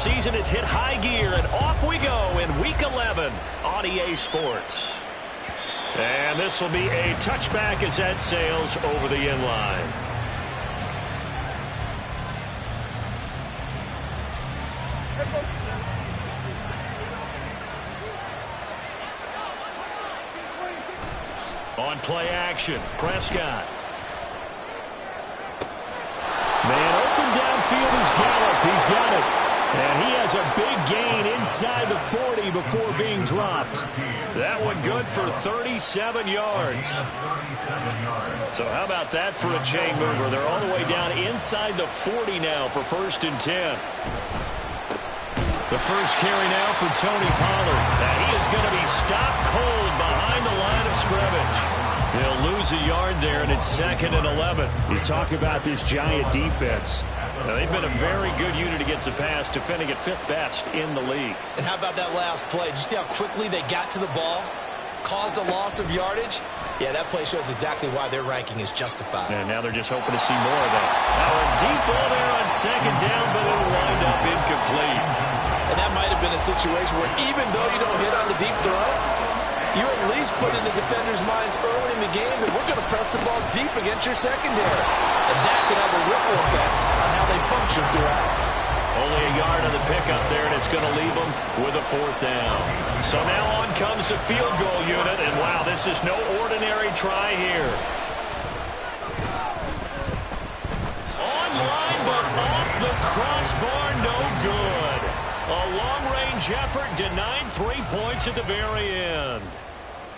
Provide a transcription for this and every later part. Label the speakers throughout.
Speaker 1: season has hit high gear, and off we go in Week 11 on EA Sports. And this will be a touchback as that sails over the end line. On play action, Prescott. Man open downfield is Gallup. He's got it. And he has a big gain inside the 40 before being dropped. That one good for 37 yards. So how about that for a chain mover? They're all the way down inside the 40 now for 1st and 10. The first carry now for Tony Pollard. Now he is going to be stopped cold behind the line of scrimmage. He'll lose a yard there, and it's 2nd and 11. You talk about this Giant defense. Now, they've been a very good unit against the pass, defending at 5th best in the league.
Speaker 2: And how about that last play? Did you see how quickly they got to the ball? Caused a loss of yardage? Yeah, that play shows exactly why their ranking is justified.
Speaker 1: And now they're just hoping to see more of that. Now a deep ball there on 2nd down, but it'll wind up incomplete.
Speaker 3: And that might have been a situation where even though you don't hit on the deep throw, you at least put in the defenders' minds early in the game that we're going to press the ball deep against your secondary. And that can have a ripple effect on how they function throughout.
Speaker 1: Only a yard on the pickup there, and it's going to leave them with a 4th down. So now on comes the field goal unit, and wow, this is no ordinary try here. Online, but off the crossbar, no good. A long-range effort denied 3 points at the very end.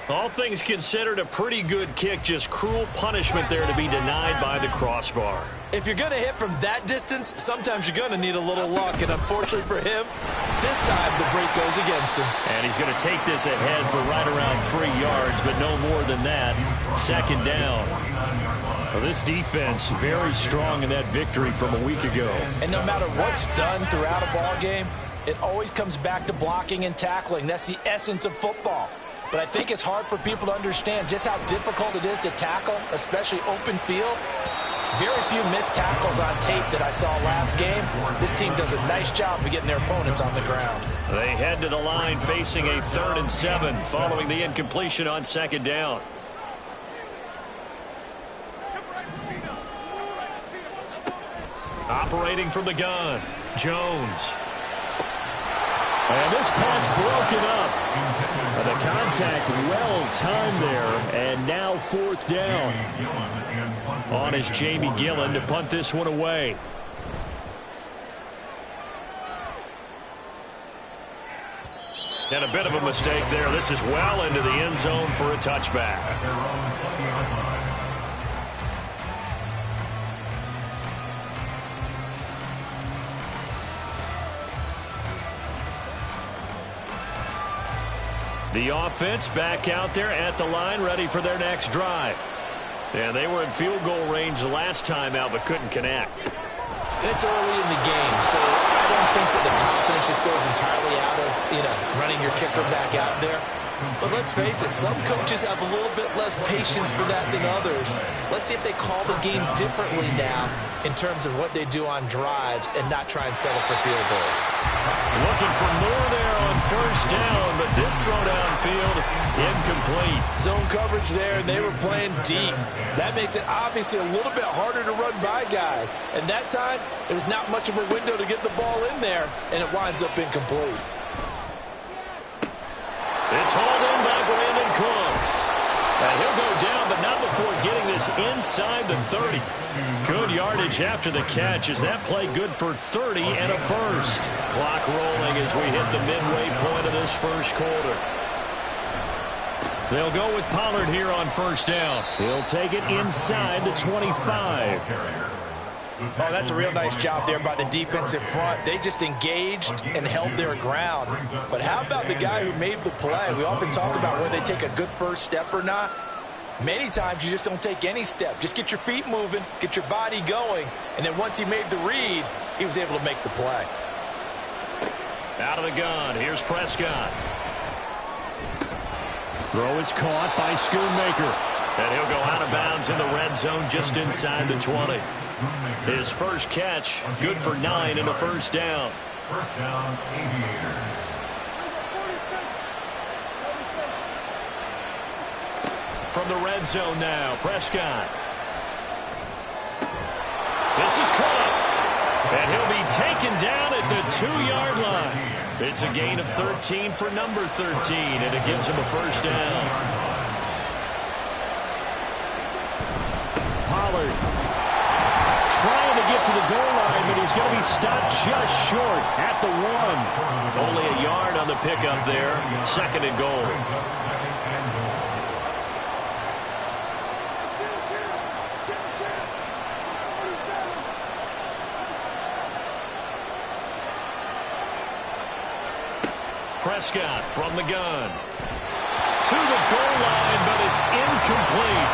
Speaker 1: All things considered, a pretty good kick, just cruel punishment there to be denied by the crossbar.
Speaker 2: If you're going to hit from that distance, sometimes you're going to need a little luck, and unfortunately for him, this time the break goes against him.
Speaker 1: And he's going to take this ahead for right around 3 yards, but no more than that. 2nd down. Well, this defense very strong in that victory from a week ago.
Speaker 2: And no matter what's done throughout a ball game, it always comes back to blocking and tackling. That's the essence of football. But I think it's hard for people to understand just how difficult it is to tackle, especially open field. Very few missed tackles on tape that I saw last game. This team does a nice job of getting their opponents on the ground.
Speaker 1: They head to the line facing a 3rd and 7 following the incompletion on 2nd down. Operating from the gun, Jones. And this pass broken up. The contact well-timed there, and now 4th down. On is Jamie Gillen to punt this one away. And a bit of a mistake there. This is well into the end zone for a touchback. The offense back out there at the line, ready for their next drive. And they were in field goal range the last time out, but couldn't connect.
Speaker 2: And it's early in the game, so I don't think that the confidence just goes entirely out of, running your kicker back out there. But let's face it, some coaches have a little bit less patience for that than others. Let's see if they call the game differently now in terms of what they do on drives and not try and settle for field goals.
Speaker 1: Looking for more there on 1st down, but this throw downfield incomplete.
Speaker 3: Zone coverage there, and they were playing deep. That makes it obviously a little bit harder to run by guys. And that time, there was not much of a window to get the ball in there, and it winds up incomplete.
Speaker 1: It's hauled in by Brandon Cooks. And he'll go down, but not before getting this inside the 30. Good yardage after the catch. Is that play good for 30 and a 1st? Clock rolling as we hit the midway point of this 1st quarter. They'll go with Pollard here on 1st down. He'll take it inside the 25.
Speaker 2: Oh, that's a real nice job there by the defensive front. They just engaged and held their ground. But how about the guy who made the play? We often talk about whether they take a good first step or not. Many times you just don't take any step. Just get your feet moving, get your body going, and then once he made the read, he was able to make the play.
Speaker 1: Out of the gun, here's Prescott. Throw is caught by Schoonmaker. And he'll go out of bounds in the red zone just inside the 20. His first catch, good for 9 and a 1st down.
Speaker 4: First down, Aviators.
Speaker 1: From the red zone now, Prescott. This is caught. And he'll be taken down at the 2-yard line. It's a gain of 13 for number 13, and it gives him a first down. Pollard trying to get to the goal line, but he's going to be stopped just short at the 1. Only a yard on the pickup there. Second and goal. Prescott from the gun. To the goal line, but it's incomplete.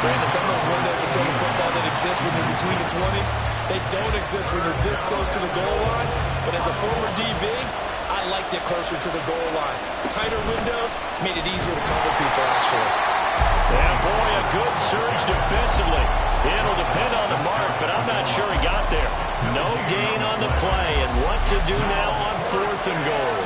Speaker 2: Brandon, some of those windows of total football that exist when you're between the 20s, they don't exist when you're this close to the goal line. But as a former DB, I liked it closer to the goal line. Tighter windows made it easier to cover people, actually.
Speaker 1: Yeah, boy, a good surge defensively. It'll depend on the mark, but I'm not sure he got there. No gain on the play, and what to do now on 4th and goal.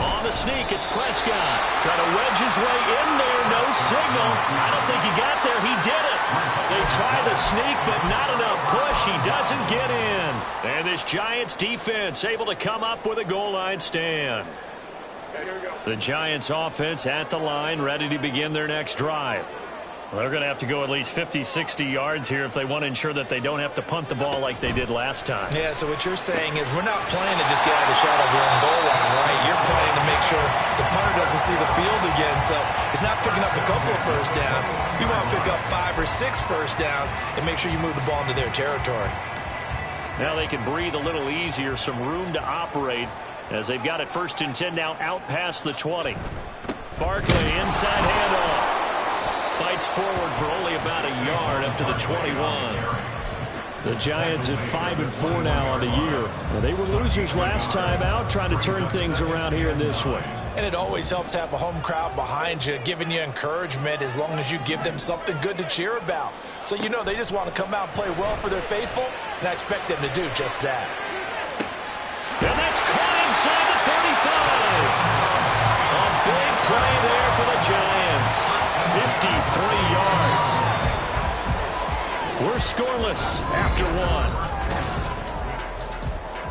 Speaker 1: On the sneak, it's Prescott. Trying to wedge his way in there. No signal. I don't think he got there. He did it. They try the sneak, but not enough push. He doesn't get in. And this Giants defense able to come up with a goal line stand. The Giants offense at the line, ready to begin their next drive. Well, they're going to have to go at least 50, 60 yards here if they want to ensure that they don't have to punt the ball like they did last time.
Speaker 2: Yeah, so what you're saying is we're not playing to just get out of the shadow of your own goal line, right? You're playing to make sure the punter doesn't see the field again. So it's not picking up a couple of first downs. You want to pick up 5 or 6 first downs and make sure you move the ball into their territory.
Speaker 1: Now they can breathe a little easier, some room to operate as they've got it 1st and 10 now out past the 20. Barkley inside handoff. Fights forward for only about a yard up to the 21. The Giants at 5-4 now on the year. Well, they were losers last time out, trying to turn things around here in this one.
Speaker 2: And it always helps to have a home crowd behind you, giving you encouragement as long as you give them something good to cheer about. So you know they just want to come out and play well for their faithful, and I expect them to do just that.
Speaker 1: And that's caught inside the 35. A big play there for the Giants. 53 yards. We're scoreless after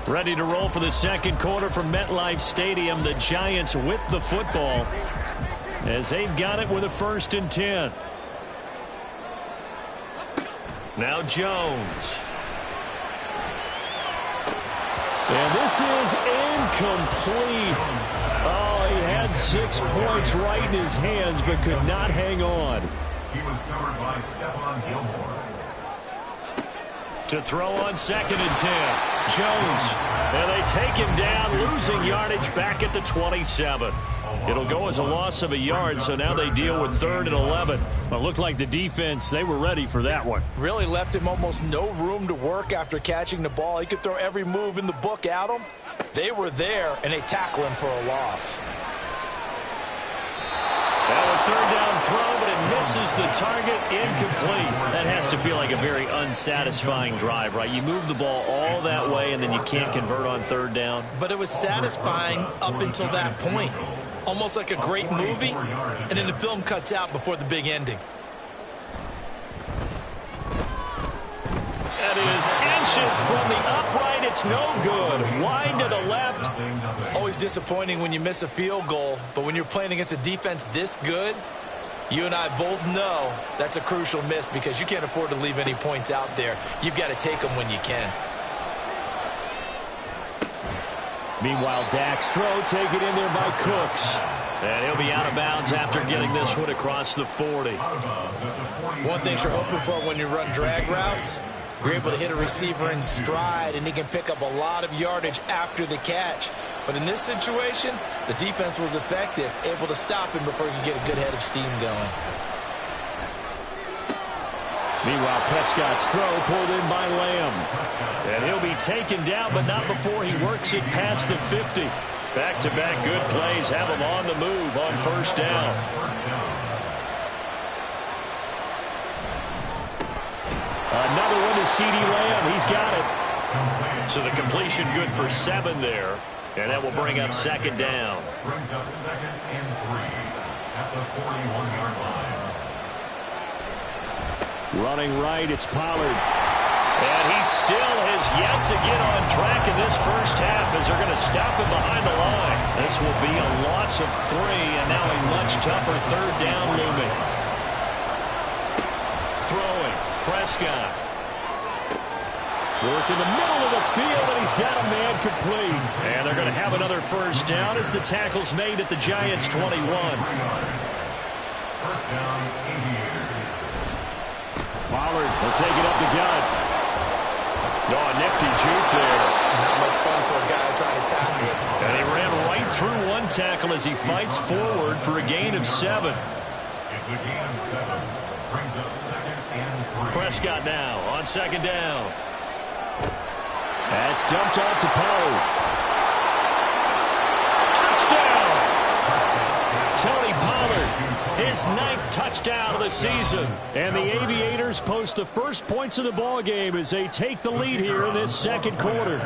Speaker 1: 1. Ready to roll for the second quarter from MetLife Stadium. The Giants with the football as they've got it with a 1st and 10. Now Jones. And this is incomplete. Oh, he had 6 points right in his hands, but could not hang on.
Speaker 4: He was covered by Stephon Gilmore.
Speaker 1: To throw on 2nd and 10. Jones. And they take him down, losing yardage back at the 27. It'll go as a loss of a yard, so now they deal with 3rd and 11. But it looked like the defense, they were ready for that one.
Speaker 2: Really left him almost no room to work after catching the ball. He could throw every move in the book at him. They were there, and they tackle him for a loss.
Speaker 1: Well, a 3rd down throw, but it misses the target, incomplete. That has to feel like a very unsatisfying drive, right? You move the ball all that way, and then you can't convert on 3rd down.
Speaker 2: But it was satisfying up until that point. Almost like a great movie, and then the film cuts out before the big ending.
Speaker 1: That is inches from the upright. It's no good. Wide to the left.
Speaker 2: Always disappointing when you miss a field goal, but when you're playing against a defense this good, you and I both know that's a crucial miss because you can't afford to leave any points out there. You've got to take them when you can.
Speaker 1: Meanwhile, Dak's throw taken in there by Cooks. And he'll be out of bounds after getting this one across the 40.
Speaker 2: One thing you're hoping for when you run drag routes, you're able to hit a receiver in stride, and he can pick up a lot of yardage after the catch. But in this situation, the defense was effective, able to stop him before he could get a good head of steam going.
Speaker 1: Meanwhile, Prescott's throw pulled in by Lamb. And he'll be taken down, but not before he works it past the 50. Back-to-back good plays have him on the move on 1st down. Another one to CeeDee Lamb. He's got it. So the completion good for 7 there. And that will bring up second down.
Speaker 4: Brings up 2nd and 3 at the 41-yard line.
Speaker 1: Running right, it's Pollard. And he still has yet to get on track in this first half as they're going to stop him behind the line. This will be a loss of 3 and now a much tougher third down looming. Throwing, Prescott. Work in the middle of the field, and he's got a man complete. And they're going to have another first down as the tackle's made at the Giants' 21.
Speaker 4: First down, Aviators.
Speaker 1: Pollard will take it up the gut. Oh, a nifty juke there.
Speaker 2: Not much fun for a guy trying to tackle it.
Speaker 1: And he ran right through one tackle as he fights forward for a gain of 7.
Speaker 4: It's a gain of 7. Brings up 2nd and 3.
Speaker 1: Prescott now on second down. That's dumped off to Pollard. Touchdown! Tony Pollard, his 9th touchdown of the season. And the Aviators post the first points of the ball game as they take the lead here in this second quarter.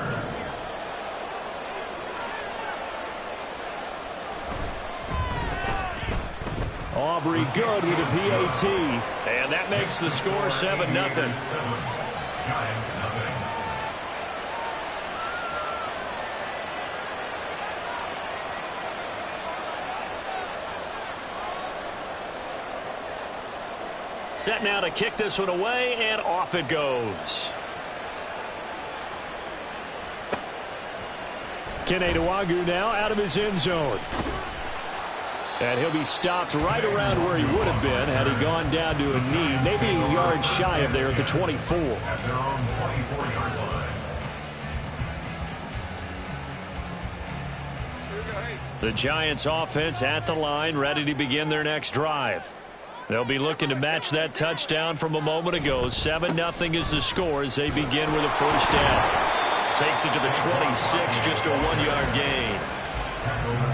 Speaker 1: Aubrey good with a PAT. And that makes the score 7-0.
Speaker 4: Giants nothing.
Speaker 1: Set now to kick this one away, and off it goes. Kene Nwangwu now out of his end zone. And he'll be stopped right around where he would have been had he gone down to a knee, maybe a yard shy of there at the 24.
Speaker 4: At their own 24-yard line.
Speaker 1: The Giants offense at the line, ready to begin their next drive. They'll be looking to match that touchdown from a moment ago. 7-0 is the score as they begin with a first down. Takes it to the 26, just a 1-yard gain.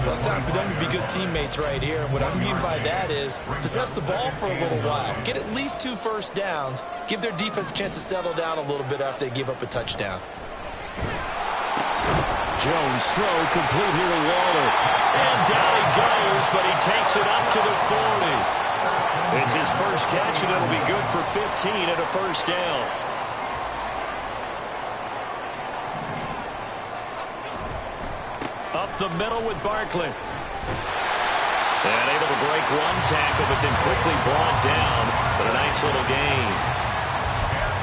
Speaker 2: Well, it's time for them to be good teammates right here. And what I mean by that is possess the ball for a little while. Get at least 2 first downs. Give their defense a chance to settle down a little bit after they give up a touchdown.
Speaker 1: Jones throw complete here to Waller. And down he goes, but he takes it up to the 40. It's his first catch, and it'll be good for 15 at a first down. Up the middle with Barkley. And able to break one tackle, but then quickly brought down. But a nice little gain.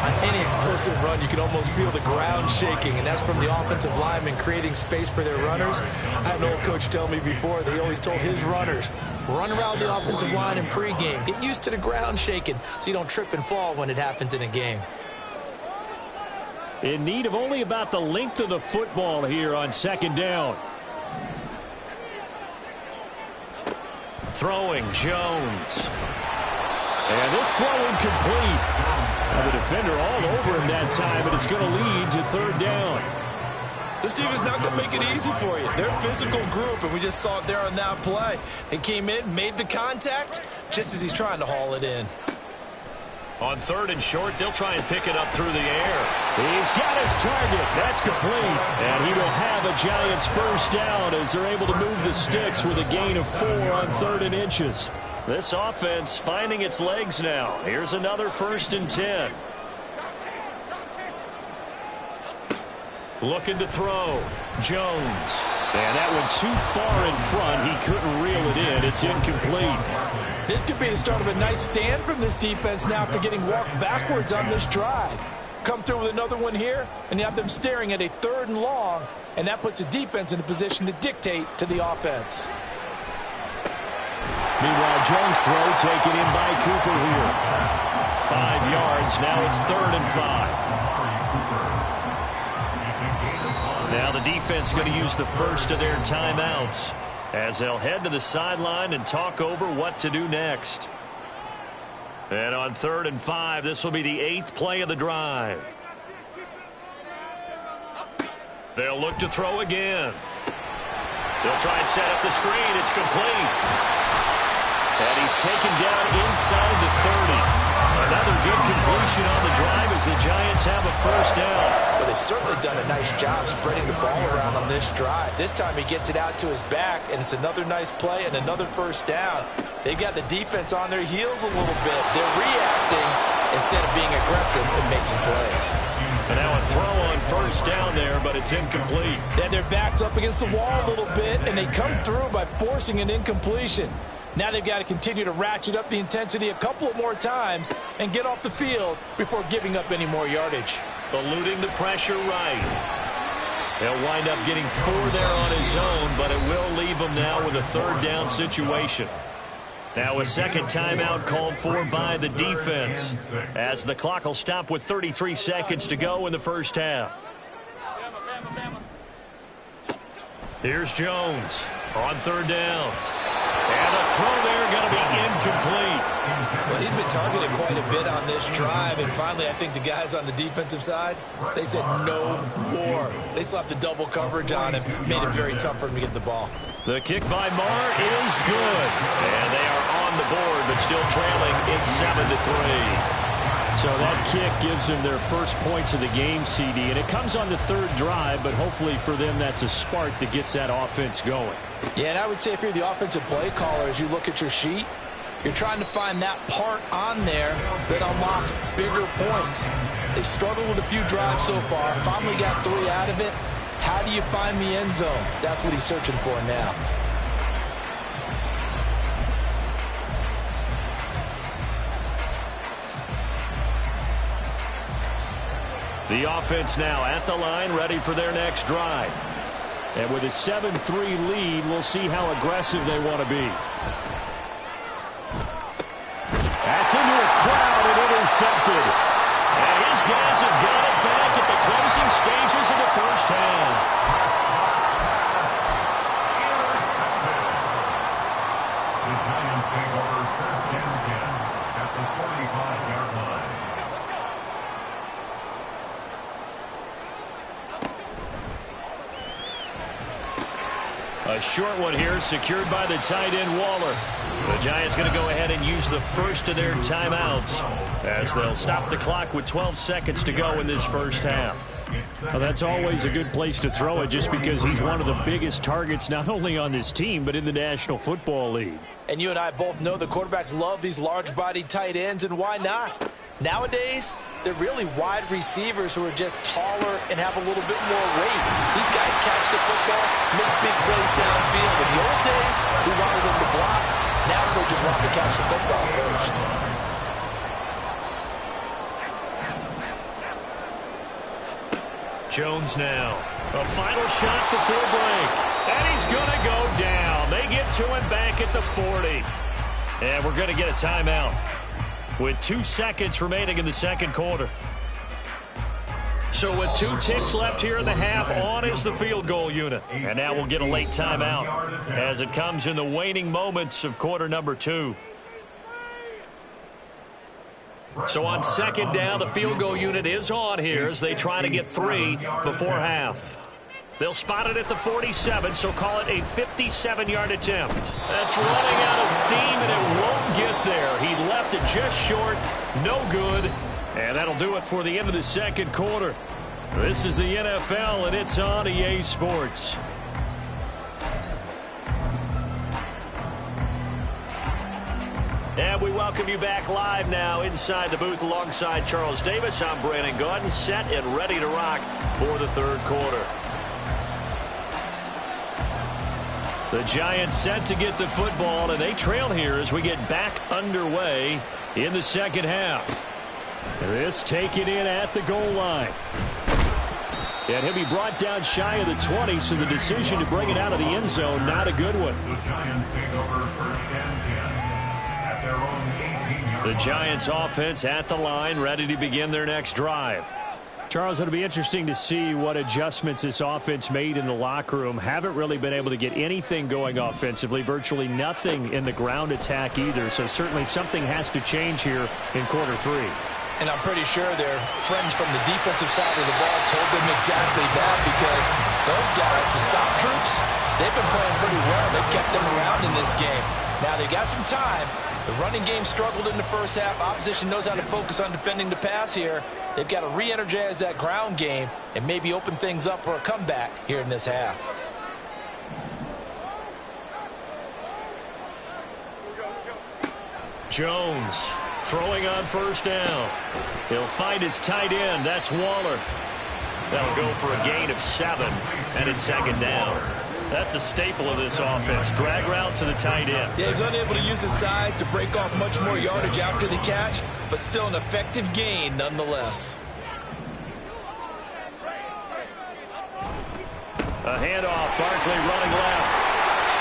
Speaker 2: On any explosive run, you can almost feel the ground shaking, and that's from the offensive linemen creating space for their runners. I had an old coach tell me before, they always told his runners, run around the offensive line in pregame. Get used to the ground shaking so you don't trip and fall when it happens in a game.
Speaker 1: In need of only about the length of the football here on second down. Throwing Jones. And this throw incomplete. Now the defender all over him that time, but it's going to lead to third down.
Speaker 2: This defense not going to make it easy for you. They're a physical group, and we just saw it there on that play. They came in, made the contact, just as he's trying to haul it in.
Speaker 1: On third and short, they'll try and pick it up through the air. He's got his target. That's complete. And he will have a Giants first down as they're able to move the sticks with a gain of 4 on 3rd and inches. This offense finding its legs now. Here's another 1st and 10. Looking to throw. Jones. And that one too far in front. He couldn't reel it in. It's incomplete.
Speaker 3: This could be the start of a nice stand from this defense now after getting walked backwards on this drive. Come through with another one here, and you have them staring at a 3rd and long, and that puts the defense in a position to dictate to the offense.
Speaker 1: Meanwhile, Jones' throw taken in by Cooper here. 5 yards. Now it's 3rd and 5. Now the defense going to use the first of their timeouts as they'll head to the sideline and talk over what to do next. And on 3rd and 5, this will be the 8th play of the drive. They'll look to throw again. They'll try and set up the screen. It's complete. And he's taken down inside the 30. Another good completion on the drive as the Giants have a first down.
Speaker 2: Well, they've certainly done a nice job spreading the ball around on this drive. This time he gets it out to his back, and it's another nice play and another first down. They've got the defense on their heels a little bit. They're reacting instead of being aggressive and making plays.
Speaker 1: And now a throw on first down there, but it's incomplete.
Speaker 3: They had their backs up against the wall a little bit, and they come through by forcing an incompletion. Now they've got to continue to ratchet up the intensity a couple of more times and get off the field before giving up any more yardage.
Speaker 1: Eluding the pressure right. He'll wind up getting 4 there on his own, but it will leave him now with a third down situation. Now a second timeout called for by the defense as the clock will stop with 33 seconds to go in the first half. Here's Jones on third down. And the throw there going to be incomplete.
Speaker 2: Well, he'd been targeted quite a bit on this drive, and finally I think the guys on the defensive side, they said no more. They slapped the double coverage on him, made it very tough for him to get the ball.
Speaker 1: The kick by Marr is good. And they are on the board, but still trailing. It's 7-3. So that kick gives them their first points of the game, CD. And it comes on the third drive, but hopefully for them that's a spark that gets that offense going.
Speaker 3: Yeah, and I would say if you're the offensive play caller, as you look at your sheet, you're trying to find that part on there that unlocks bigger points. They've struggled with a few drives so far. Finally got 3 out of it. How do you find the end zone? That's what he's searching for now.
Speaker 1: The offense now at the line, ready for their next drive. And with a 7-3 lead, we'll see how aggressive they want to be. That's into a crowd and intercepted. And his guys have got it back at the closing stages of the first half.
Speaker 4: The Giants take over first and 10 at the 45-yard line.
Speaker 1: A short one here, secured by the tight end Waller. The Giants going to go ahead and use the first of their timeouts as they'll stop the clock with 12 seconds to go in this first half. Well, that's always a good place to throw it just because he's one of the biggest targets not only on this team but in the National Football League.
Speaker 2: And you and I both know the quarterbacks love these large-bodied tight ends, and why not? Nowadays, they're really wide receivers who are just taller and have a little bit more weight. These guys catch the football, make big plays downfield. In the old days, we wanted them to block. Now coaches want to catch the football first.
Speaker 1: Jones now. A final shot before break. And he's going to go down. They get to him back at the 40. And we're going to get a timeout with 2 seconds remaining in the second quarter. So with 2 ticks left here in the half, on is the field goal unit. And now we'll get a late timeout as it comes in the waning moments of quarter number 2. So on second down, the field goal unit is on here as they try to get 3 before half. They'll spot it at the 47, so call it a 57-yard attempt. That's running out of steam, and it won't get there. He left it just short, no good, and that'll do it for the end of the second quarter. This is the NFL, and it's on EA Sports. And we welcome you back live now inside the booth alongside Charles Davis. I'm Brandon Gaudin, set and ready to rock for the third quarter. The Giants set to get the football, and they trail here as we get back underway in the second half. This taken in at the goal line. And he'll be brought down shy of the 20, so the decision to bring it out of the end zone, not a good one.
Speaker 4: The Giants take over first and 10 at their own 18-yard line.
Speaker 1: The Giants offense at the line, ready to begin their next drive. Charles, it'll be interesting to see what adjustments this offense made in the locker room. Haven't really been able to get anything going offensively, virtually nothing in the ground attack either. So certainly something has to change here in quarter 3.
Speaker 2: And I'm pretty sure their friends from the defensive side of the ball told them exactly that, because those guys, the stop troops, they've been playing pretty well. They've kept them around in this game. Now they've got some time, The running game struggled in the first half. Opposition knows how to focus on defending the pass here. They've got to re-energize that ground game and maybe open things up for a comeback here in this half.
Speaker 1: Jones throwing on first down. He'll find his tight end. That's Waller. That'll go for a gain of 7, and it's second down. That's a staple of this offense. Drag route to the tight end.
Speaker 2: Yeah, he's unable to use his size to break off much more yardage after the catch, but still an effective gain nonetheless.
Speaker 1: A handoff. Barkley running left.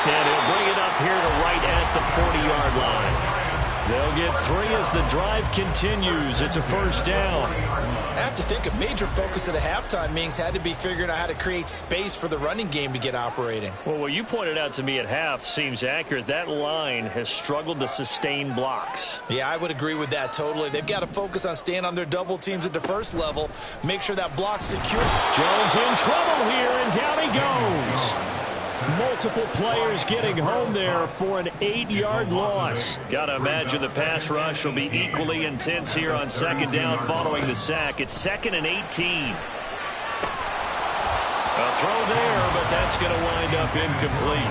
Speaker 1: And he'll bring it up here to right at the 40-yard line. They'll get 3 as the drive continues. It's a first down.
Speaker 2: I have to think a major focus of the halftime meetings had to be figuring out how to create space for the running game to get operating.
Speaker 1: Well, what you pointed out to me at half seems accurate. That line has struggled to sustain blocks.
Speaker 2: Yeah, I would agree with that totally. They've got to focus on staying on their double teams at the first level, make sure that block's secure.
Speaker 1: Jones in trouble here, and down he goes. Multiple players getting home there for an 8-yard loss. Got to imagine the pass rush will be equally intense here on second down following the sack. It's 2nd and 18. A throw there, but that's going to wind up incomplete.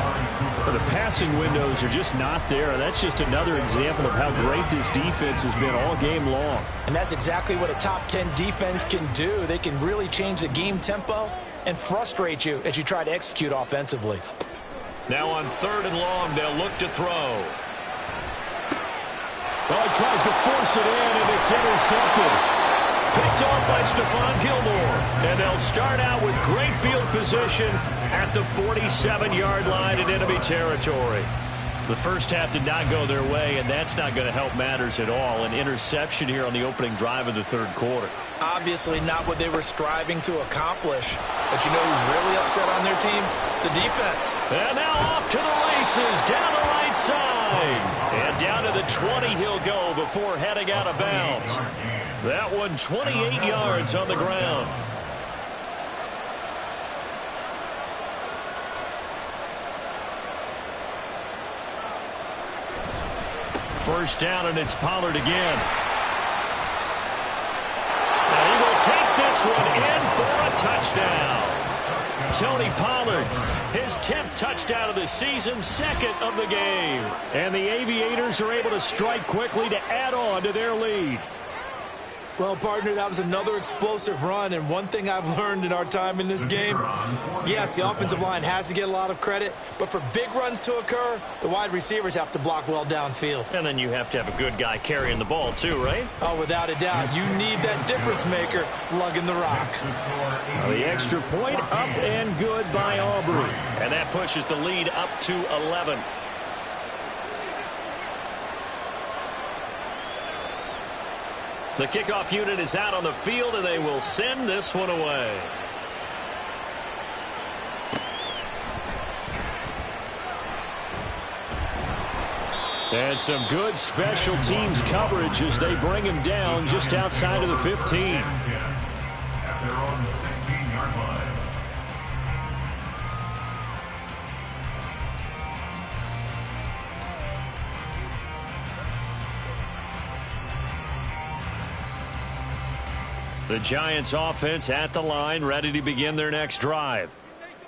Speaker 1: But the passing windows are just not there. That's just another example of how great this defense has been all game long.
Speaker 2: And that's exactly what a top 10 defense can do. They can really change the game tempo and frustrate you as you try to execute offensively.
Speaker 1: Now on 3rd and long, they'll look to throw. Well, he tries to force it in, and it's intercepted. Picked off by Stephon Gilmore. And they'll start out with great field position at the 47-yard line in enemy territory. The first half did not go their way, and that's not going to help matters at all. An interception here on the opening drive of the third quarter.
Speaker 2: Obviously not what they were striving to accomplish. But you know who's really upset on their team? The defense.
Speaker 1: And now off to the races down the right side. And down to the 20 he'll go before heading out of bounds. That one 28 yards on the ground. First down, and it's Pollard again. And he will take this one in for a touchdown. Tony Pollard, his 10th touchdown of the season, 2nd of the game. And the Aviators are able to strike quickly to add on to their lead.
Speaker 2: Well, partner, that was another explosive run, and one thing I've learned in our time in this game, yes, the offensive line has to get a lot of credit, but for big runs to occur, the wide receivers have to block well downfield.
Speaker 1: And then you have to have a good guy carrying the ball too, right?
Speaker 2: Oh, without a doubt. You need that difference maker lugging the rock.
Speaker 1: The extra point up and good by Aubrey. And that pushes the lead up to 11. The kickoff unit is out on the field, and they will send this one away. And some good special teams coverage as they bring him down just outside of the 15.
Speaker 4: At their own 16-yard line.
Speaker 1: The Giants offense at the line, ready to begin their next drive.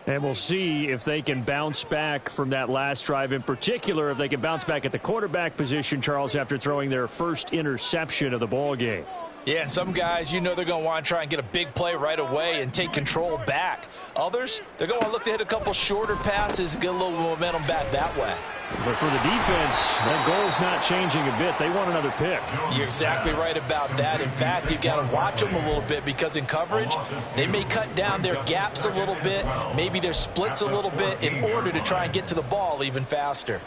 Speaker 1: And we'll see if they can bounce back from that last drive, in particular if they can bounce back at the quarterback position, Charles, after throwing their first interception of the ball game.
Speaker 2: Yeah, and some guys, you know they're going to want to try and get a big play right away and take control back. Others, they're going to look to hit a couple shorter passes and get a little momentum back that way.
Speaker 1: But for the defense, that goal's not changing a bit. They want another pick.
Speaker 2: You're exactly right about that. In fact, you've got to watch them a little bit because in coverage, they may cut down their gaps a little bit, maybe their splits a little bit in order to try and get to the ball even faster.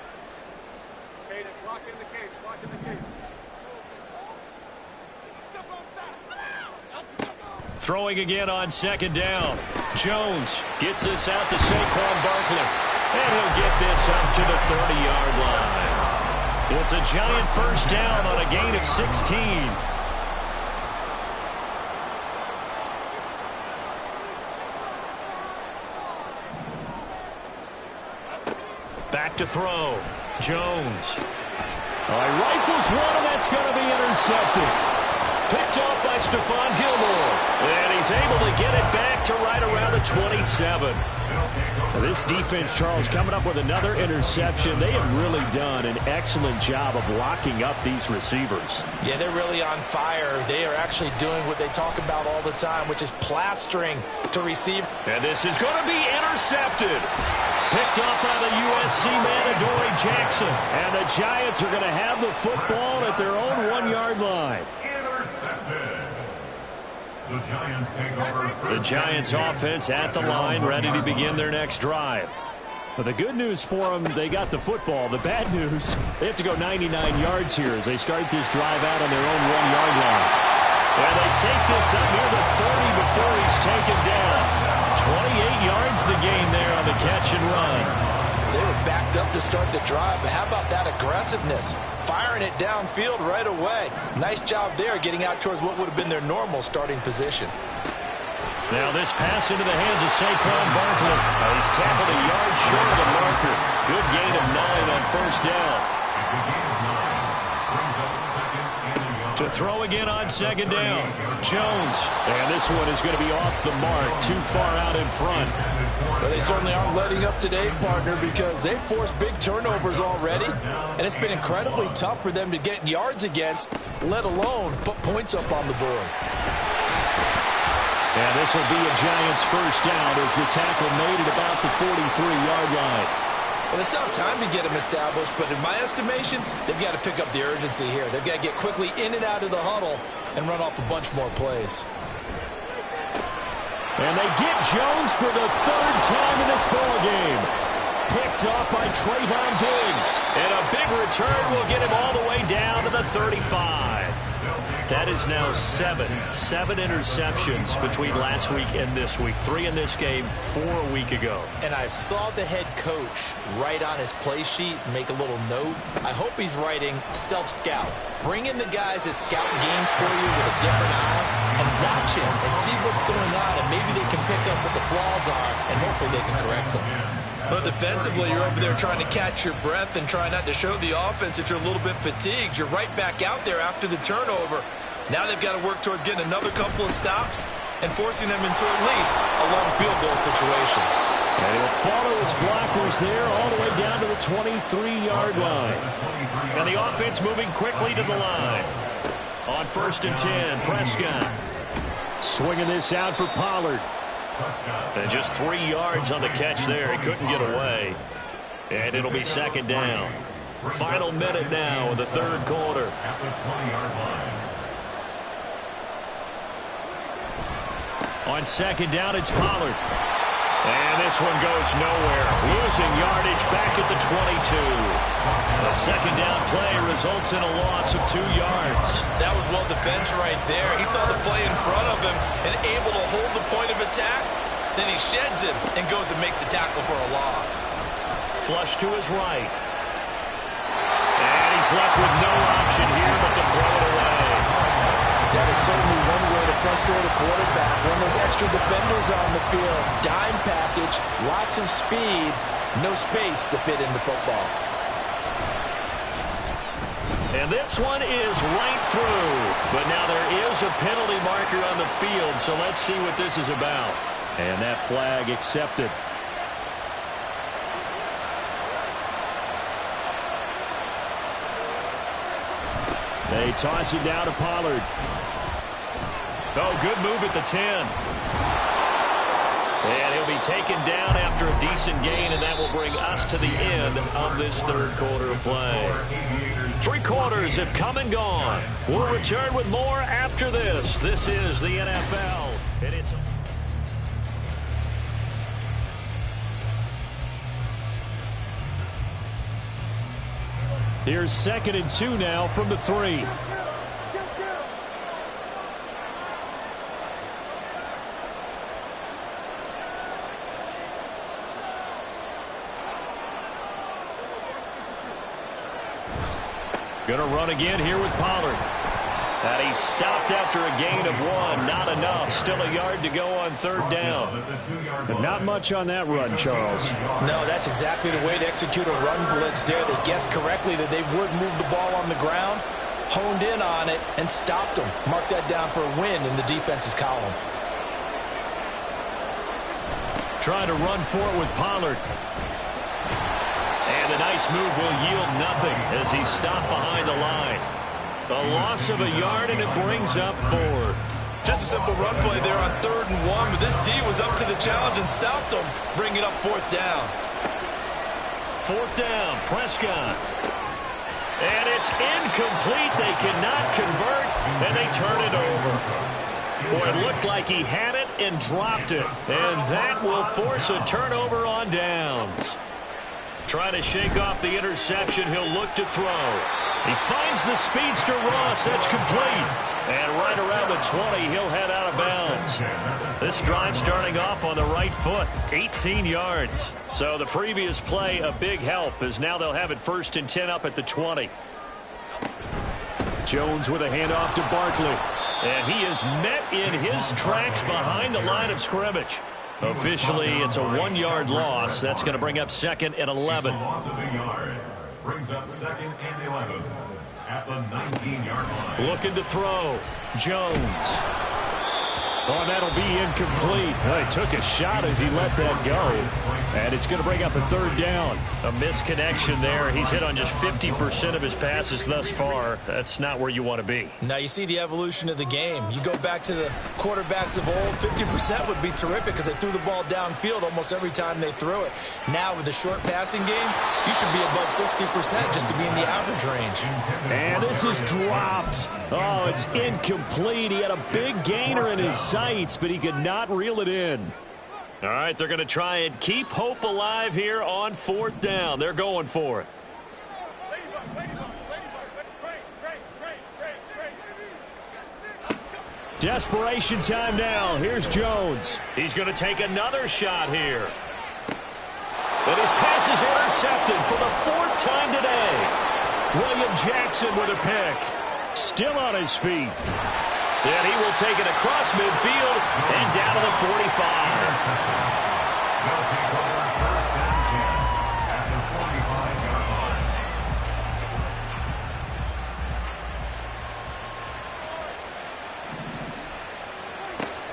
Speaker 1: Throwing again on second down. Jones gets this out to Saquon Barkley. And he'll get this up to the 30-yard line. It's a Giant first down on a gain of 16. Back to throw. Jones. He rifles one, and that's going to be intercepted. Picked off by Stephon Gilmore. And he's able to get it back to right around the 27. This defense, Charles, coming up with another interception. They have really done an excellent job of locking up these receivers.
Speaker 2: Yeah, they're really on fire. They are actually doing what they talk about all the time, which is plastering to receive.
Speaker 1: And this is going to be intercepted. Picked up by the USC man, Adoree Jackson. And the Giants are going to have the football at their own 1-yard line. The Giants offense at the line, ready to begin their next drive. But the good news for them, they got the football. The bad news, they have to go 99 yards here as they start this drive out on their own 1-yard line. And they take this up near the 30 before he's taken down. 28 yards the gain there on the catch and run.
Speaker 2: They were backed up to start the drive, but how about that aggressiveness? Firing it downfield right away. Nice job there getting out towards what would have been their normal starting position.
Speaker 1: Now this pass into the hands of Saquon Barkley. He's tackled a yard short of the marker. Good gain of 9 on first down. To throw again on second down. Jones. And this one is going to be off the mark. Too far out in front.
Speaker 3: Well, they certainly aren't letting up today, partner, because they've forced big turnovers already. And it's been incredibly tough for them to get yards against, let alone put points up on the board.
Speaker 1: And this will be a Giants first down as the tackle made at about the 43-yard line.
Speaker 2: Well, they still have time to get them established, but in my estimation, they've got to pick up the urgency here. They've got to get quickly in and out of the huddle and run off a bunch more plays.
Speaker 1: And they get Jones for the 3rd time in this ball game. Picked off by Trayvon Diggs. And a big return will get him all the way down to the 35. That is now 7 interceptions between last week and this week. 3 in this game, 4 a week ago.
Speaker 2: And I saw the head coach write on his play sheet, make a little note. I hope he's writing self-scout. Bring in the guys that scout games for you with a different eye and watch him and see what's going on, and maybe they can pick up what the flaws are, and hopefully they can correct them. But defensively, you're over there trying to catch your breath and try not to show the offense that you're a little bit fatigued. You're right back out there after the turnover. Now they've got to work towards getting another couple of stops and forcing them into at least a long field goal situation.
Speaker 1: And he'll follow his blockers there all the way down to the 23-yard line. And the offense moving quickly to the line. On 1st and 10, Prescott. Swinging this out for Pollard. And just 3 yards on the catch there. He couldn't get away. And it'll be 2nd down. Final minute now in the 3rd quarter. On 2nd down, it's Pollard. And this one goes nowhere. Losing yardage back at the 22. The 2nd down play results in a loss of 2 yards.
Speaker 2: That was well defense right there. He saw the play in front of him and able to hold the point of attack. Then he sheds him and goes and makes a tackle for a loss.
Speaker 1: Flush to his right. And he's left with no option here but to throw it away.
Speaker 3: That is certainly one way to frustrate a quarterback. When there's extra defenders on the field, dime package, lots of speed, no space to fit into football.
Speaker 1: And this one is right through. But now there is a penalty marker on the field, so let's see what this is about. And that flag accepted. They toss it down to Pollard. Oh, good move at the 10. And he'll be taken down after a decent gain, and that will bring us to the end of this 3rd quarter of play. 3 quarters have come and gone. We'll return with more after this. This is the NFL. And it's... Here's 2nd and 2 now from the 3. Going to run again here with Pollard. And he's stopped after a gain of 1. Not enough. Still a yard to go on 3rd down.
Speaker 5: But not much on that run, Charles.
Speaker 2: No, that's exactly the way to execute a run blitz there. They guessed correctly that they would move the ball on the ground, honed in on it, and stopped them. Mark that down for a win in the defense's column.
Speaker 1: Trying to run for it with Pollard. And a nice move will yield nothing as he's stopped behind the line. A loss of a yard, and it brings up 4th.
Speaker 3: Just a simple run play there on 3rd and 1, but this D was up to the challenge and stopped them, bringing up 4th down.
Speaker 1: 4th down, Prescott. And it's incomplete. They cannot convert, and they turn it over. Boy, it looked like he had it and dropped it. And that will force a turnover on downs. Trying to shake off the interception, he'll look to throw. He finds the speedster Ross. That's complete. And right around the 20, he'll head out of bounds. This drive starting off on the right foot, 18 yards. So the previous play, a big help, as now they'll have it 1st and 10 up at the 20. Jones with a handoff to Barkley. And he is met in his tracks behind the line of scrimmage. Officially, it's a 1-yard loss. That's going to bring up 2nd and 11.
Speaker 4: Loss of a yard. Brings up 2nd and 11 at the 19-yard line.
Speaker 1: Looking to throw. Jones. Oh, that'll be incomplete. He took a shot as he let that go. And it's going to bring up a 3rd down. A misconnection there. He's hit on just 50% of his passes thus far. That's not where you want to be.
Speaker 2: Now you see the evolution of the game. You go back to the quarterbacks of old, 50% would be terrific because they threw the ball downfield almost every time they threw it. Now with the short passing game, you should be above 60% just to be in the average range.
Speaker 1: And this is dropped. Oh, it's incomplete. He had a big gainer in his sights, but he could not reel it in. All right, they're going to try and keep hope alive here on 4th down. They're going for it. Desperation time now. Here's Jones. He's going to take another shot here. But his pass is intercepted for the 4th time today. William Jackson with a pick. Still on his feet. And he will take it across midfield and down to the 45.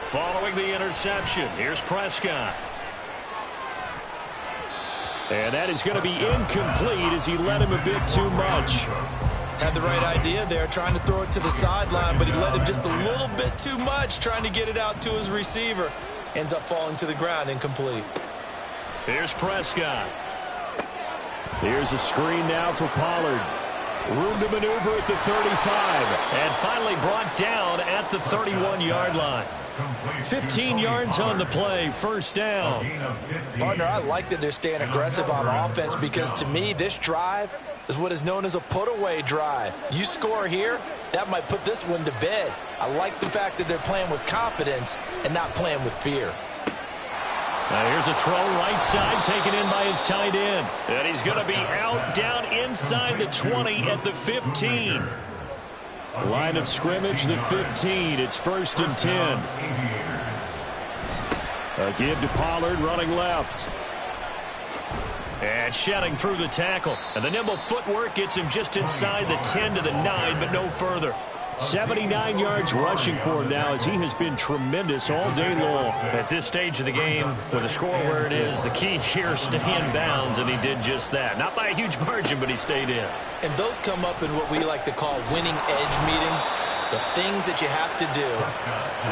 Speaker 1: Following the interception, here's Prescott. And that is going to be incomplete as he led him a bit too much.
Speaker 2: Had the right idea there, trying to throw it to the sideline, but he led him just a little bit too much, trying to get it out to his receiver. Ends up falling to the ground, incomplete.
Speaker 1: Here's Prescott. Here's a screen now for Pollard. Room to maneuver at the 35. And finally brought down at the 31-yard line. 15 yards on the play, 1st down.
Speaker 2: Partner, I like that they're staying aggressive on offense because to me, this drive is what is known as a put-away drive. You score here, that might put this one to bed. I like the fact that they're playing with confidence and not playing with fear.
Speaker 1: Now here's a throw right side taken in by his tight end. And he's going to be out down inside the 20 at the 15. Line of scrimmage, the 15. It's 1st and 10. A give to Pollard running left. And shedding through the tackle. And the nimble footwork gets him just inside the 10 to the 9, but no further. 79 yards rushing for him now as he has been tremendous all day long. At this stage of the game, with the score where it is, the key here is stay in bounds, and he did just that. Not by a huge margin, but he stayed in.
Speaker 2: And those come up in what we like to call winning edge meetings. The things that you have to do,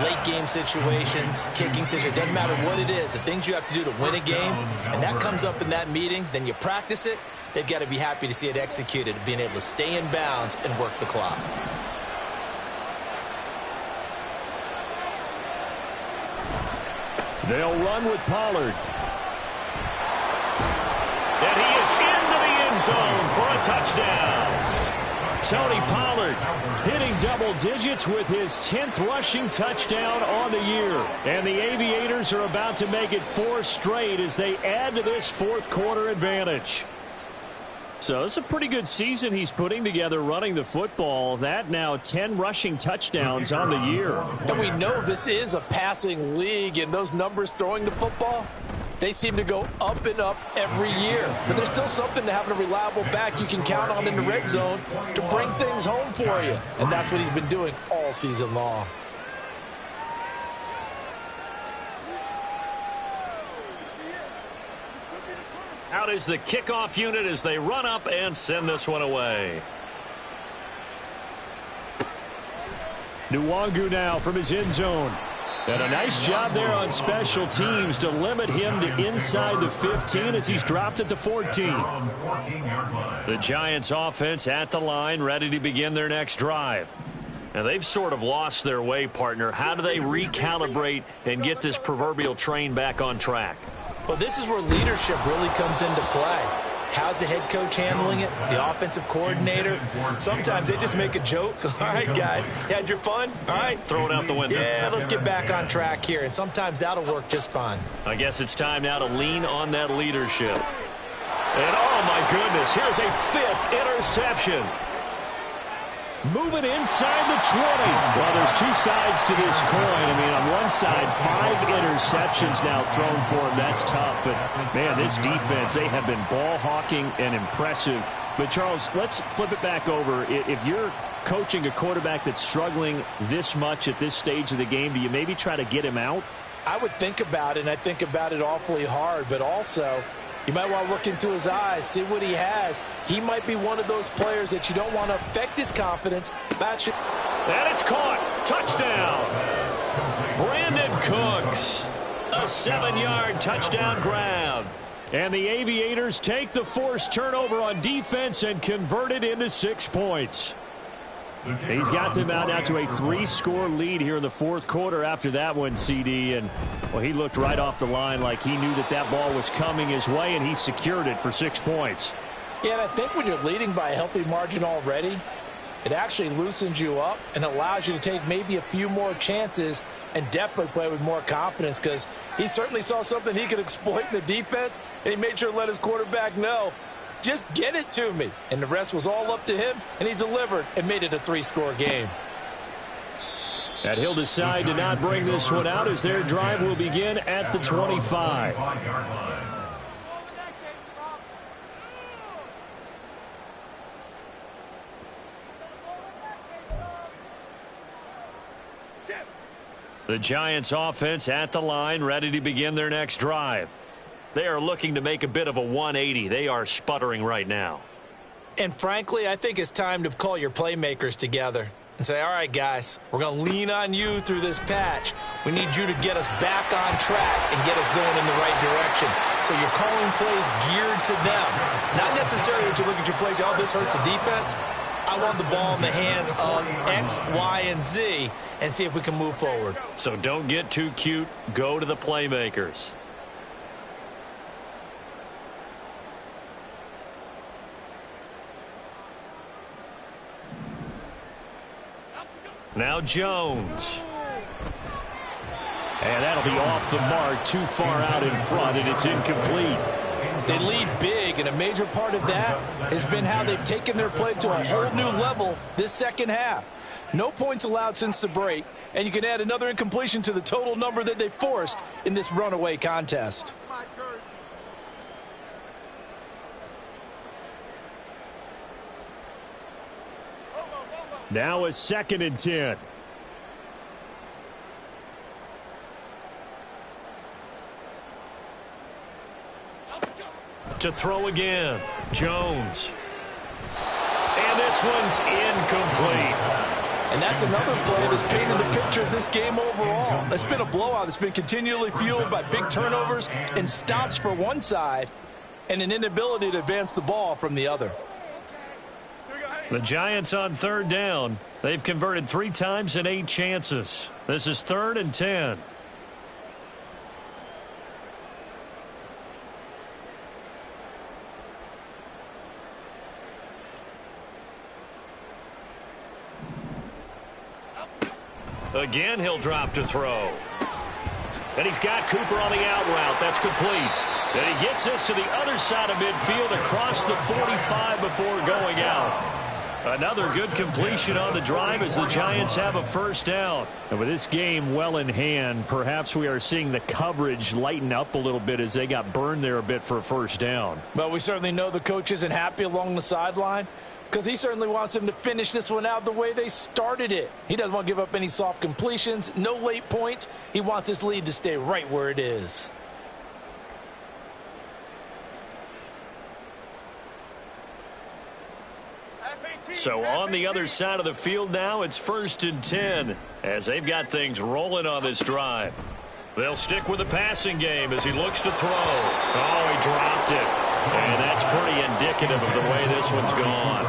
Speaker 2: late game situations, kicking situations, doesn't matter what it is, the things you have to do to win a game, and that comes up in that meeting, then you practice it, they've got to be happy to see it executed, being able to stay in bounds and work the clock.
Speaker 1: They'll run with Pollard. And he is into the end zone for a touchdown. Tony Pollard hitting double digits with his 10th rushing touchdown on the year. And the Aviators are about to make it 4 straight as they add to this 4th quarter advantage.
Speaker 5: So it's a pretty good season he's putting together running the football. That now 10 rushing touchdowns on the year.
Speaker 3: And we know this is a passing league, and those numbers throwing the football, they seem to go up and up every year. But there's still something to having a reliable back you can count on in the red zone to bring things home for you. And that's what he's been doing all season long.
Speaker 1: Out is the kickoff unit as they run up and send this one away.
Speaker 5: Nwangu now from his end zone.
Speaker 1: And a nice job there on special teams to limit him to inside the 15 as he's dropped at the 14. The Giants offense at the line, ready to begin their next drive. Now they've sort of lost their way, partner. How do they recalibrate and get this proverbial train back on track?
Speaker 2: Well, this is where leadership really comes into play. How's the head coach handling it? The offensive coordinator? Sometimes they just make a joke. All right, guys, you had your fun? All right.
Speaker 1: Throw it out the window.
Speaker 2: Yeah, let's get back on track here. And sometimes that'll work just fine.
Speaker 1: I guess it's time now to lean on that leadership. And, oh, my goodness, here's a 5th interception.
Speaker 5: Moving inside the 20. Well, there's two sides to this coin. I mean, on one side, 5 interceptions now thrown for him. That's tough. But, man, this defense, they have been ball hawking and impressive. But, Charles, let's flip it back over. If you're coaching a quarterback that's struggling this much at this stage of the game, do you maybe try to get him out?
Speaker 2: I would think about it, and I think about it awfully hard. But also, you might want to look into his eyes, see what he has. He might be one of those players that you don't want to affect his confidence.
Speaker 1: And it's caught. Touchdown. Brandon Cooks. A 7-yard touchdown grab.
Speaker 5: And the Aviators take the forced turnover on defense and convert it into 6 points. He's got them out now to a 3-score lead here in the fourth quarter after that one, CD. And, well, he looked right off the line like he knew that that ball was coming his way, and he secured it for 6 points.
Speaker 2: Yeah, and I think when you're leading by a healthy margin already, it actually loosens you up and allows you to take maybe a few more chances and definitely play with more confidence, because he certainly saw something he could exploit in the defense, and he made sure to let his quarterback know, just get it to me. And the rest was all up to him, and he delivered and made it a 3-score game.
Speaker 5: And he'll decide to not bring this one out as their drive will begin at the 25.
Speaker 1: The Giants offense at the line, ready to begin their next drive. They are looking to make a bit of a 180. They are sputtering right now.
Speaker 2: And frankly, I think it's time to call your playmakers together and say, all right, guys, we're going to lean on you through this patch. We need you to get us back on track and get us going in the right direction. So you're calling plays geared to them. Not necessarily that you look at your plays, oh, this hurts the defense. I want the ball in the hands of X, Y, and Z and see if we can move forward.
Speaker 1: So don't get too cute. Go to the playmakers. Now Jones.
Speaker 5: And that'll be off the mark, too far out in front, and it's incomplete.
Speaker 3: They lead big, and a major part of that has been how they've taken their play to a whole new level this second half. No points allowed since the break, and you can add another incompletion to the total number that they forced in this runaway contest.
Speaker 5: Now a 2nd and 10.
Speaker 1: To throw again. Jones. And this one's incomplete.
Speaker 3: And that's another play that's painted the picture of this game overall. It's been a blowout. It's been continually fueled by big turnovers and stops for one side and an inability to advance the ball from the other.
Speaker 1: The Giants on 3rd down. They've converted 3 times in 8 chances. This is 3rd and 10. Again, he'll drop to throw. And he's got Cooper on the out route. That's complete.
Speaker 5: And he gets this to the other side of midfield across the 45 before going out. Another good completion on the drive as the Giants have a first down. And with this game well in hand, perhaps we are seeing the coverage lighten up a little bit as they got burned there a bit for a first down.
Speaker 2: But we certainly know the coach isn't happy along the sideline because he certainly wants them to finish this one out the way they started it. He doesn't want to give up any soft completions, no late points. He wants his lead to stay right where it is.
Speaker 5: So on the other side of the field now, it's 1st and 10 as they've got things rolling on this drive. They'll stick with the passing game as he looks to throw. Oh, he dropped it. And that's pretty indicative of the way this one's gone.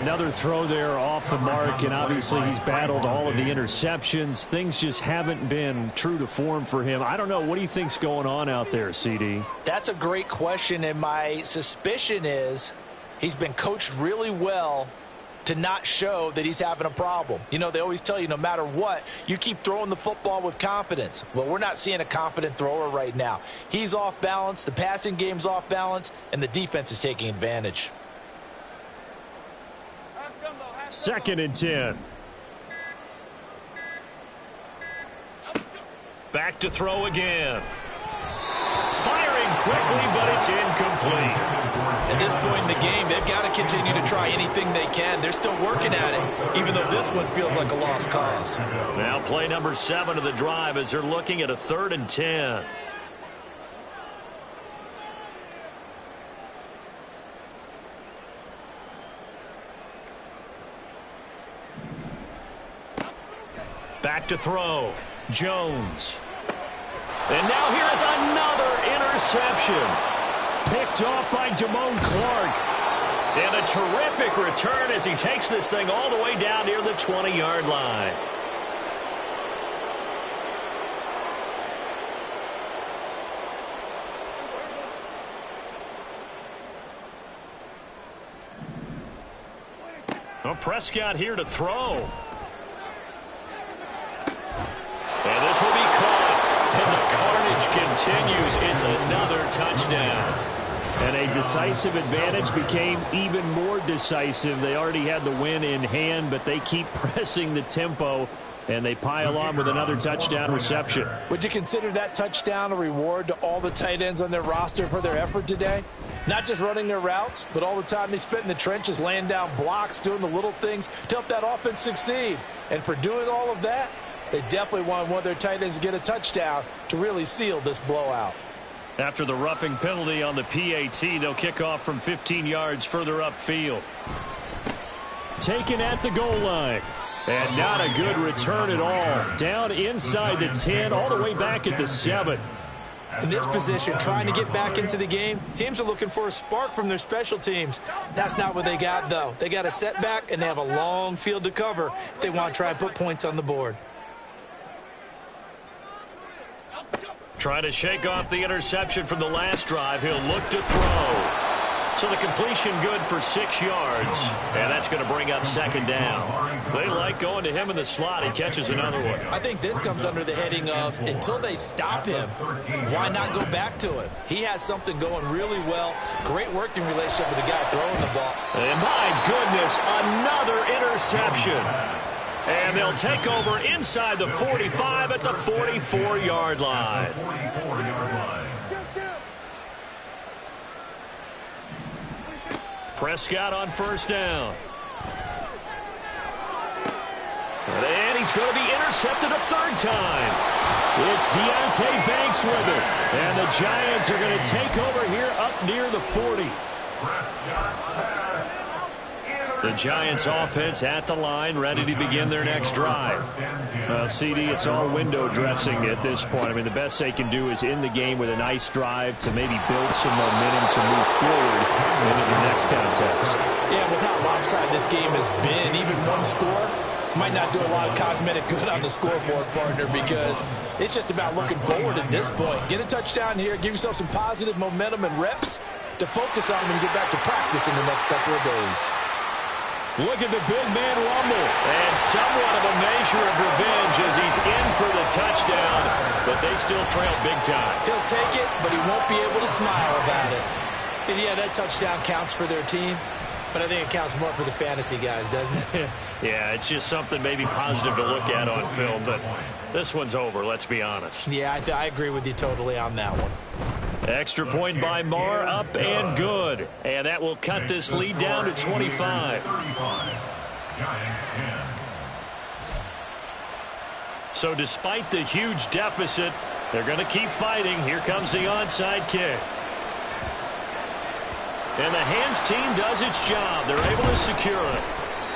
Speaker 5: Another throw there off the mark, and obviously he's battled all of the interceptions. Things just haven't been true to form for him. I don't know. What do you think's going on out there, CD?
Speaker 2: That's a great question, and my suspicion is he's been coached really well to not show that he's having a problem. You know, they always tell you no matter what, you keep throwing the football with confidence. Well, we're not seeing a confident thrower right now. He's off balance, the passing game's off balance, and the defense is taking advantage.
Speaker 5: 2nd and 10. Back to throw again. Firing quickly, but it's incomplete.
Speaker 2: At this point in the game, they've got to continue to try anything they can. They're still working at it, even though this one feels like a lost cause.
Speaker 5: Now play number 7 of the drive as they're looking at a 3rd and 10. Back to throw. Jones. And now here is another interception. Picked off by Damone Clark. And a terrific return as he takes this thing all the way down near the 20-yard line. Well, Prescott here to throw. And this will be caught. And the carnage continues. It's another touchdown. And a decisive advantage became even more decisive. They already had the win in hand, but they keep pressing the tempo, and they pile on with another touchdown reception.
Speaker 2: Would you consider that touchdown a reward to all the tight ends on their roster for their effort today? Not just running their routes, but all the time they spent in the trenches, laying down blocks, doing the little things to help that offense succeed. And for doing all of that, they definitely want one of their tight ends to get a touchdown to really seal this blowout.
Speaker 5: After the roughing penalty on the PAT, they'll kick off from 15 yards further upfield. Taken at the goal line. And not a good return at all. Down inside the 10, all the way back at the 7.
Speaker 2: In this position, trying to get back into the game, teams are looking for a spark from their special teams. That's not what they got, though. They got a setback, and they have a long field to cover if they want to try and put points on the board.
Speaker 5: Trying to shake off the interception from the last drive. He'll look to throw. So the completion good for 6 yards. And that's going to bring up 2nd down. They like going to him in the slot. He catches another one.
Speaker 2: I think this comes under the heading of until they stop him, why not go back to him? He has something going really well. Great working relationship with the guy throwing the ball.
Speaker 5: And my goodness, another interception. And they'll take over inside the 45 at the 44-yard line. Prescott on 1st down. And he's going to be intercepted a 3rd time. It's Deonte Banks with it. And the Giants are going to take over here up near the 40. The Giants offense at the line, ready to begin their next drive. CD, it's all window dressing at this point. I mean, the best they can do is in the game with a nice drive to maybe build some momentum to move forward into the next contest.
Speaker 2: Yeah, with how lopsided this game has been, even one score might not do a lot of cosmetic good on the scoreboard, partner, because it's just about looking forward at this point. Get a touchdown here, give yourself some positive momentum and reps to focus on when you get back to practice in the next couple of days.
Speaker 1: Look at the big man rumble. And somewhat of a measure of revenge as he's in for the touchdown. But they still trail big time.
Speaker 2: He'll take it, but he won't be able to smile about it. And yeah, that touchdown counts for their team. But I think it counts more for the fantasy guys, doesn't it?
Speaker 1: Yeah, it's just something maybe positive to look at on film. But this one's over, let's be honest.
Speaker 2: Yeah, I agree with you totally on that one.
Speaker 1: Extra point by Marr, up and good. And that will cut this lead down to 25. So despite the huge deficit, they're going to keep fighting. Here comes the onside kick. And the hands team does its job. They're able to secure it.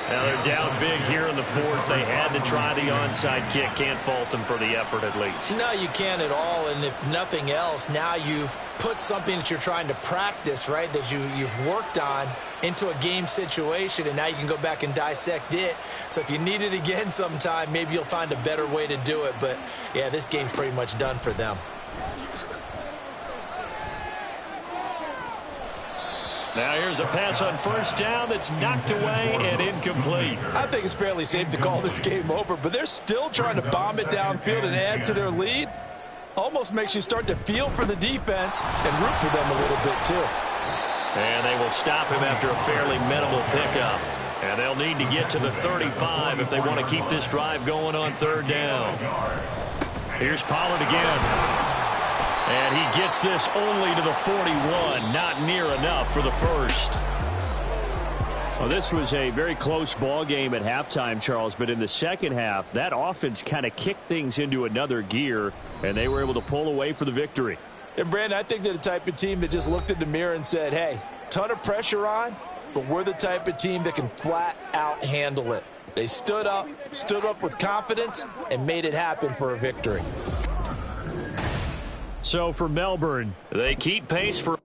Speaker 1: Now they're down big here in the fourth. They had to try the onside kick. Can't fault them for the effort at least.
Speaker 2: No, you can't at all. And if nothing else, now you've put something that you're trying to practice, right, that you've worked on into a game situation, and now you can go back and dissect it. So if you need it again sometime, maybe you'll find a better way to do it. But, yeah, this game's pretty much done for them.
Speaker 1: Now here's a pass on first down that's knocked away and incomplete.
Speaker 3: I think it's fairly safe to call this game over, but they're still trying to bomb it downfield and add to their lead. Almost makes you start to feel for the defense and root for them a little bit too.
Speaker 1: And they will stop him after a fairly minimal pickup. And they'll need to get to the 35 if they want to keep this drive going on third down. Here's Pollard again. And he gets this only to the 41. Not near enough for the first.
Speaker 5: Well, this was a very close ball game at halftime, Charles, but in the second half, that offense kind of kicked things into another gear, and they were able to pull away for the victory.
Speaker 3: And, Brandon, I think they're the type of team that just looked in the mirror and said, hey, ton of pressure on, but we're the type of team that can flat out handle it. They stood up with confidence, and made it happen for a victory.
Speaker 5: So for Melbourne,
Speaker 1: they keep pace for